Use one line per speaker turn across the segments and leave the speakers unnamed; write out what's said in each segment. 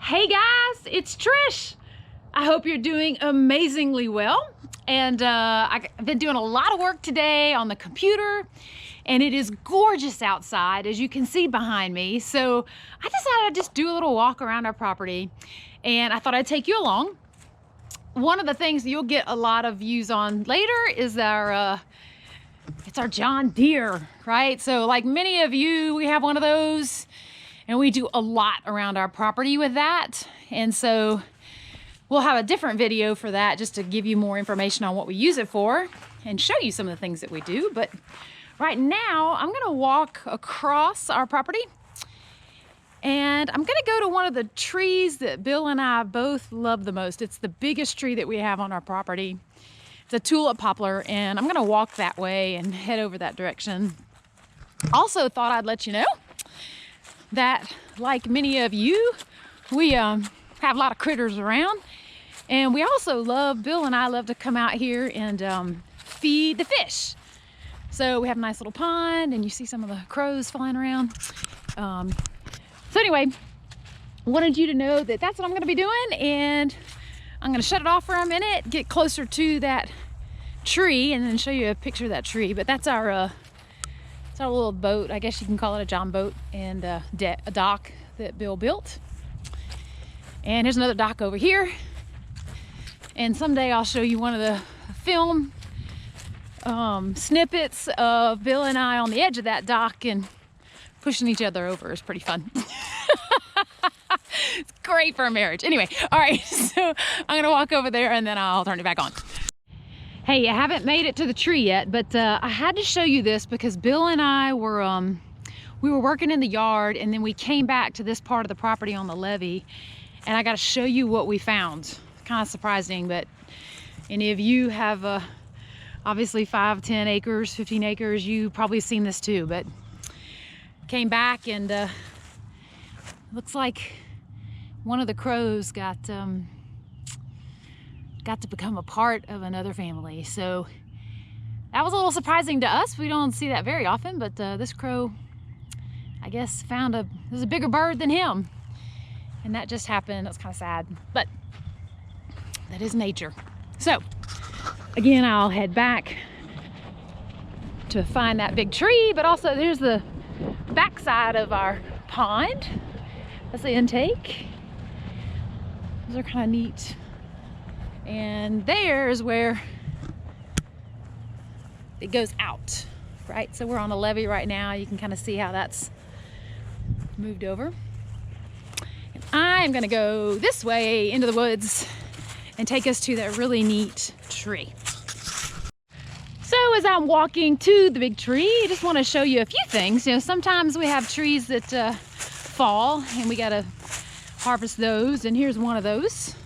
Hey guys, it's Trish. I hope you're doing amazingly well. And I've been doing a lot of work today on the computer, and it is gorgeous outside, as you can see behind me. So I decided I'd just do a little walk around our property, and I thought I'd take you along. One of the things you'll get a lot of views on later is it's our John Deere, right? So like many of you, we have one of those, and we do a lot around our property with that. And so we'll have a different video for that, just to give you more information on what we use it for and show you some of the things that we do. But right now I'm gonna walk across our property, and I'm gonna go to one of the trees that Bill and I both love the most. It's the biggest tree that we have on our property. It's a tulip poplar, and I'm gonna walk that way and head over that direction. Also thought I'd let you know that, like many of you, we have a lot of critters around, and we also Bill and I love to come out here and feed the fish. So we have a nice little pond, and you see some of the crows flying around. So anyway, wanted you to know that that's what I'm gonna be doing, and I'm gonna shut it off for a minute, get closer to that tree, and then show you a picture of that tree. But that's our it's our little boat, I guess you can call it a John boat, and a dock that Bill built. And here's another dock over here. And someday I'll show you one of the film snippets of Bill and I on the edge of that dock and pushing each other over. Is pretty fun. It's great for a marriage. Anyway, all right, so I'm gonna walk over there and then I'll turn it back on. Hey, I haven't made it to the tree yet, but I had to show you this because Bill and I were we were working in the yard, and then we came back to this part of the property on the levee, and I got to show you what we found. Kind of surprising, but any of you have obviously 5, 10 acres, 15 acres, you probably seen this too. But came back, and looks like one of the crows got to become a part of another family. So that was a little surprising to us. We don't see that very often, but this crow, I guess, there's a bigger bird than him, and that just happened. That's kind of sad, but that is nature. So again, I'll head back to find that big tree, but also there's the backside of our pond. That's the intake. Those are kind of neat. And there's where it goes out, right? So we're on a levee right now. You can kind of see how that's moved over. And I'm gonna go this way into the woods and take us to that really neat tree. So as I'm walking to the big tree, I just want to show you a few things. You know, sometimes we have trees that fall, and we gotta harvest those, and here's one of those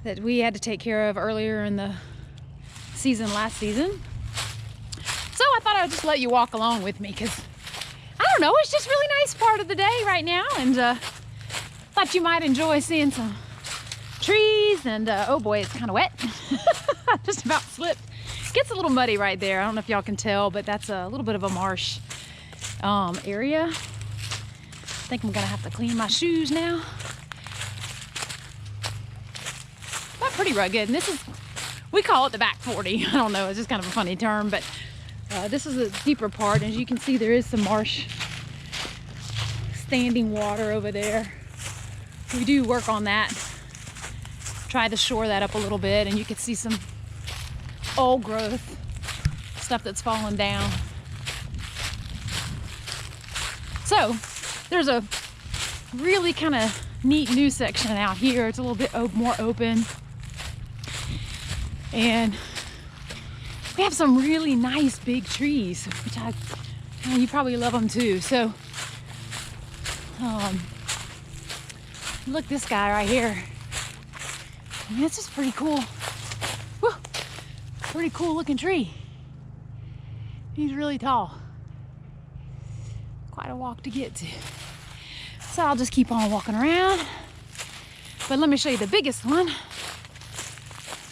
that we had to take care of earlier in the season, last season. So I thought I'd just let you walk along with me, because I don't know, it's just really nice part of the day right now, and thought you might enjoy seeing some trees. And oh boy, it's kind of wet. Just about slipped. Gets a little muddy right there. I don't know if y'all can tell, but that's a little bit of a marsh area. I think I'm gonna have to clean my shoes now. But pretty rugged, and we call it the back 40. I don't know, it's just kind of a funny term, but this is a deeper part. As you can see, there is some marsh, standing water over there. We do work on that, try to shore that up a little bit, and you can see some old growth, stuff that's fallen down. So there's a really kind of neat new section out here. It's a little bit more open, and we have some really nice big trees, which you probably love them too. So look, this guy right here. I mean, it's just pretty cool. Woo! Pretty cool looking tree. He's really tall. Quite a walk to get to. So I'll just keep on walking around. But let me show you the biggest one.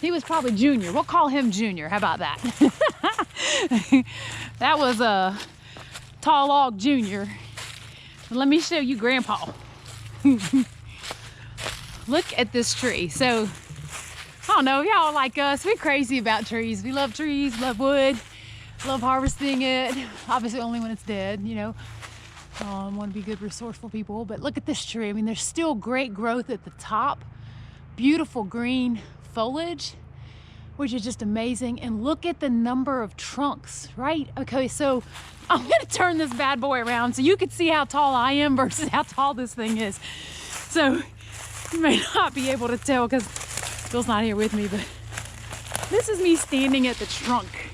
He was probably Junior. We'll call him Junior. How about that? That was a Tall Log Junior. Let me show you Grandpa. look at this tree. So, I don't know, y'all like us, we're crazy about trees. We love trees, love wood, love harvesting it. Obviously only when it's dead, you know. Want to be good, resourceful people. But look at this tree. I mean, there's still great growth at the top. Beautiful green foliage, which is just amazing. And look at the number of trunks, right? Okay, so I'm gonna turn this bad boy around so you can see how tall I am versus how tall this thing is. So you may not be able to tell because Bill's not here with me, but this is me standing at the trunk.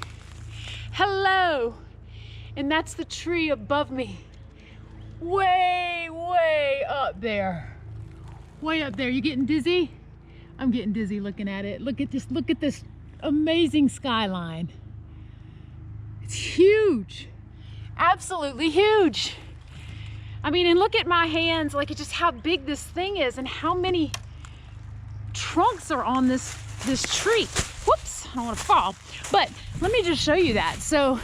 Hello, and that's the tree above me. Way up there. Way up there. You getting dizzy? I'm getting dizzy looking at it. Look at this amazing skyline. It's huge. Absolutely huge. I mean, and look at my hands, like it's just how big this thing is and how many trunks are on this tree. Whoops, I don't want to fall. But let me just show you that. So,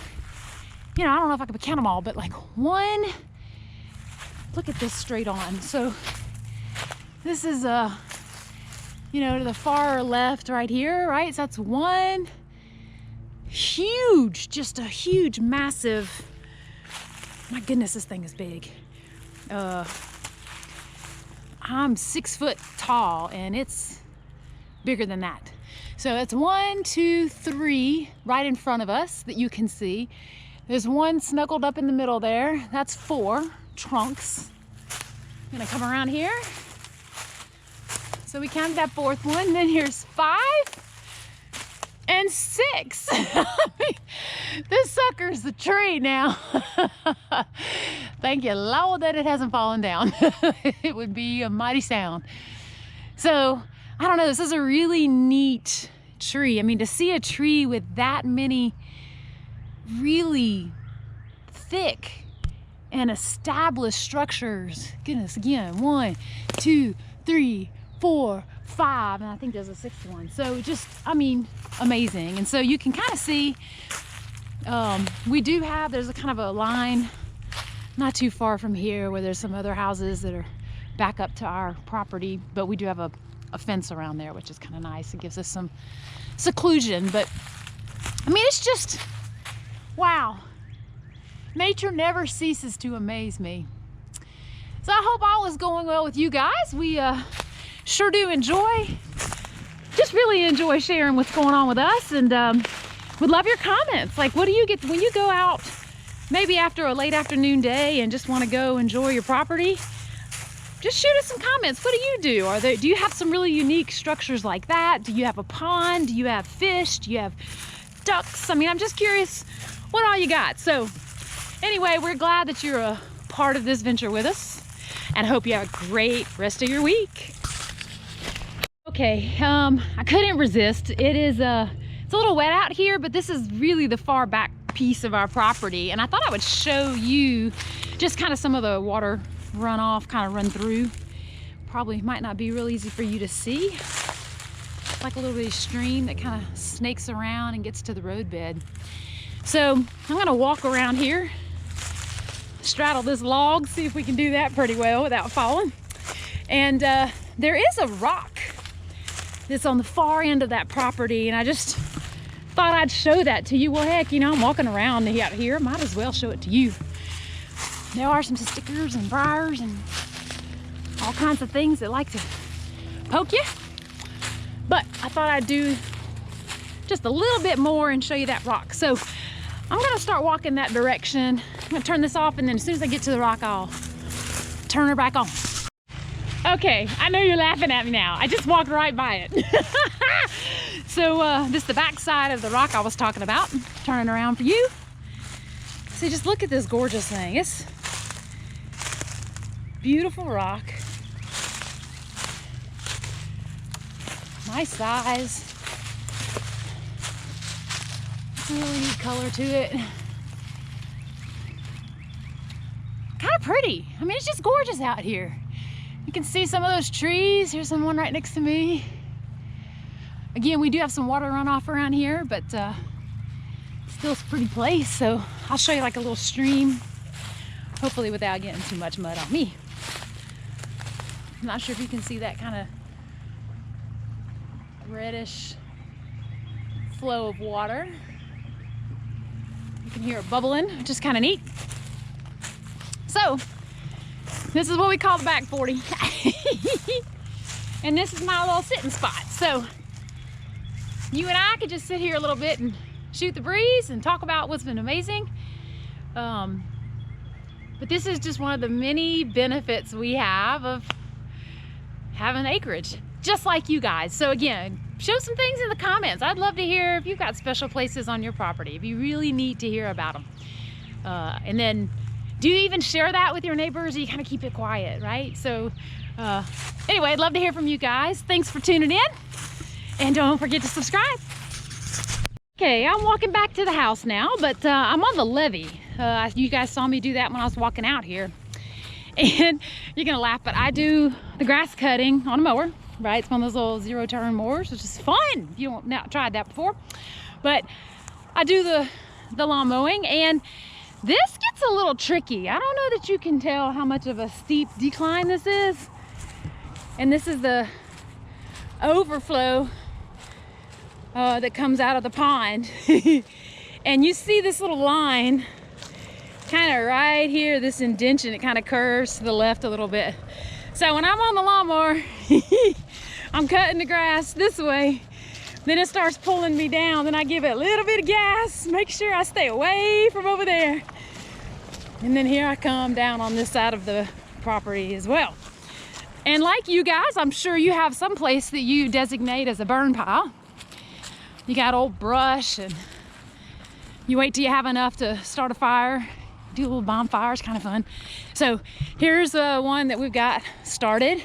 you know, I don't know if I can count them all, but like one, look at this straight on. So this is you know, to the far left right here, right? So that's one huge, just a huge, massive, my goodness, this thing is big. I'm 6 foot tall and it's bigger than that. So that's 1, 2, 3 right in front of us that you can see. There's one snuggled up in the middle there. That's 4 trunks. I'm gonna come around here. So we counted that 4th one. Then here's 5 and 6. This sucker's the tree now. Thank you, Lord, that it hasn't fallen down. It would be a mighty sound. So I don't know, this is a really neat tree. I mean, to see a tree with that many really thick and established structures. Goodness, again, 1, 2, 3, 4, 5, and I think there's a 6th one. So just, I mean, amazing. And so you can kind of see, there's a kind of a line not too far from here where there's some other houses that are back up to our property, but we do have a fence around there, which is kind of nice. It gives us some seclusion. But I mean, it's just, wow. Nature never ceases to amaze me. So I hope all is going well with you guys. We sure do just really enjoy sharing what's going on with us, and would love your comments. Like, what do you get when you go out maybe after a late afternoon day and just want to go enjoy your property? Just shoot us some comments. What do you do? Do you have some really unique structures like that? Do you have a pond? Do you have fish? Do you have ducks? I mean, I'm just curious what all you got. So anyway, we're glad that you're a part of this venture with us, and hope you have a great rest of your week. Okay, I couldn't resist. It's a little wet out here, but this is really the far back piece of our property, and I thought I would show you just kind of some of the water runoff kind of run through. Probably might not be real easy for you to see. It's like a little bitty stream that kind of snakes around and gets to the roadbed. So I'm gonna walk around here, straddle this log, see if we can do that pretty well without falling. And there is a rock that's on the far end of that property, and I just thought I'd show that to you. Well, heck, you know, I'm walking around out here, might as well show it to you. There are some stickers and briars and all kinds of things that like to poke you, but I thought I'd do just a little bit more and show you that rock. So I'm gonna start walking that direction. I'm gonna turn this off, and then as soon as I get to the rock, I'll turn her back on. Okay, I know you're laughing at me now. I just walked right by it. So this is the back side of the rock I was talking about. Turning around for you. See, just look at this gorgeous thing. It's beautiful rock. Nice size. Really neat color to it. Kind of pretty. I mean, it's just gorgeous out here. You can see some of those trees. Here's one right next to me. Again, we do have some water runoff around here, but still it's a pretty place. So I'll show you like a little stream, hopefully without getting too much mud on me. I'm not sure if you can see that kind of reddish flow of water. You can hear it bubbling, which is kind of neat. So, this is what we call the back 40. And this is my little sitting spot. So, you and I could just sit here a little bit and shoot the breeze and talk about what's been amazing. But this is just one of the many benefits we have of having acreage, just like you guys. So again, show some things in the comments. I'd love to hear if you've got special places on your property. It'd be really neat to hear about them. And then, do you even share that with your neighbors, or you kind of keep it quiet, right? So anyway, I'd love to hear from you guys. Thanks for tuning in, and don't forget to subscribe. Okay, I'm walking back to the house now, but I'm on the levee. You guys saw me do that when I was walking out here. And you're gonna laugh, but I do the grass cutting on a mower, right? It's one of those little zero-turn mowers, which is fun. If you don't not tried that before. But I do the lawn mowing, and this gets a little tricky. I don't know that you can tell how much of a steep decline this is. And this is the overflow that comes out of the pond. And you see this little line kind of right here, this indentation. It kind of curves to the left a little bit. So when I'm on the lawnmower, I'm cutting the grass this way, then it starts pulling me down. Then I give it a little bit of gas, make sure I stay away from over there. And then here I come down on this side of the property as well. And like you guys, I'm sure you have some place that you designate as a burn pile. You got old brush, and you wait till you have enough to start a fire. Do a little bonfire, it's kind of fun. So here's one that we've got started.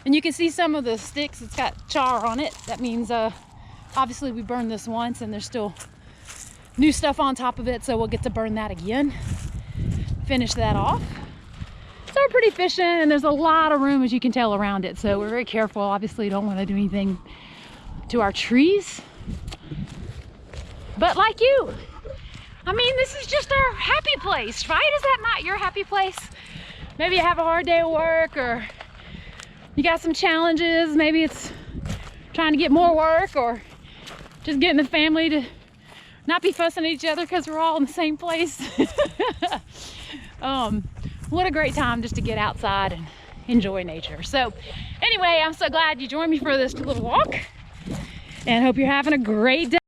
And you can see some of the sticks, it's got char on it. That means obviously we burned this once and there's still new stuff on top of it, so we'll get to burn that again. Finish that off. So we're pretty efficient, and there's a lot of room, as you can tell, around it. So we're very careful. Obviously don't want to do anything to our trees. But like you, I mean, this is just our happy place, right? Is that not your happy place? Maybe you have a hard day of work, or you got some challenges. Maybe it's trying to get more work, or just getting the family to not be fussing at each other because we're all in the same place. What a great time just to get outside and enjoy nature. So anyway, I'm so glad you joined me for this little walk, and hope you're having a great day.